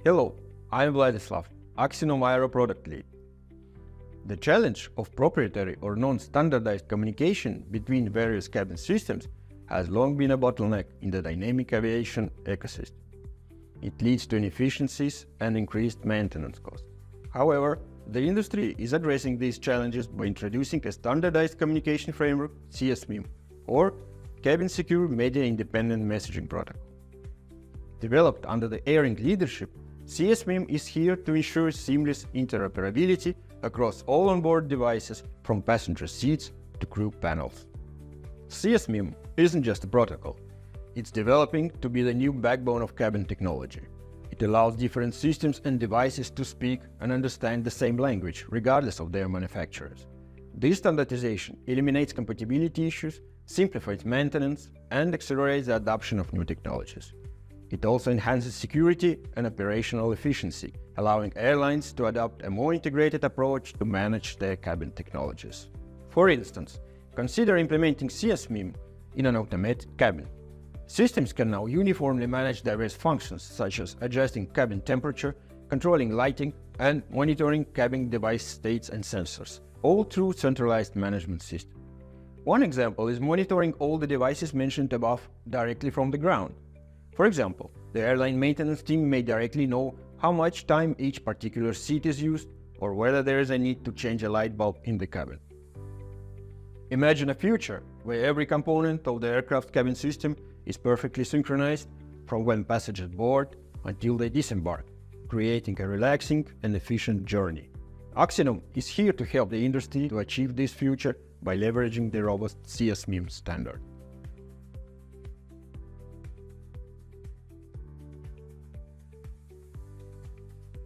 Hello, I'm Vladislav, Axinom Aero product lead. The challenge of proprietary or non-standardized communication between various cabin systems has long been a bottleneck in the dynamic aviation ecosystem. It leads to inefficiencies and increased maintenance costs. However, the industry is addressing these challenges by introducing a standardized communication framework, CSMIM, or Cabin Secure Media Independent Messaging Protocol. Developed under the ARINC leadership, CSMIM is here to ensure seamless interoperability across all onboard devices from passenger seats to crew panels. CSMIM isn't just a protocol, it's developing to be the new backbone of cabin technology. It allows different systems and devices to speak and understand the same language, regardless of their manufacturers. This standardization eliminates compatibility issues, simplifies maintenance, and accelerates the adoption of new technologies. It also enhances security and operational efficiency, allowing airlines to adopt a more integrated approach to manage their cabin technologies. For instance, consider implementing CSMIM in an automated cabin. Systems can now uniformly manage diverse functions such as adjusting cabin temperature, controlling lighting, and monitoring cabin device states and sensors, all through centralized management system. One example is monitoring all the devices mentioned above directly from the ground. For example, the airline maintenance team may directly know how much time each particular seat is used or whether there is a need to change a light bulb in the cabin. Imagine a future where every component of the aircraft cabin system is perfectly synchronized from when passengers board until they disembark, creating a relaxing and efficient journey. Axinom is here to help the industry to achieve this future by leveraging the robust CSMIM standard.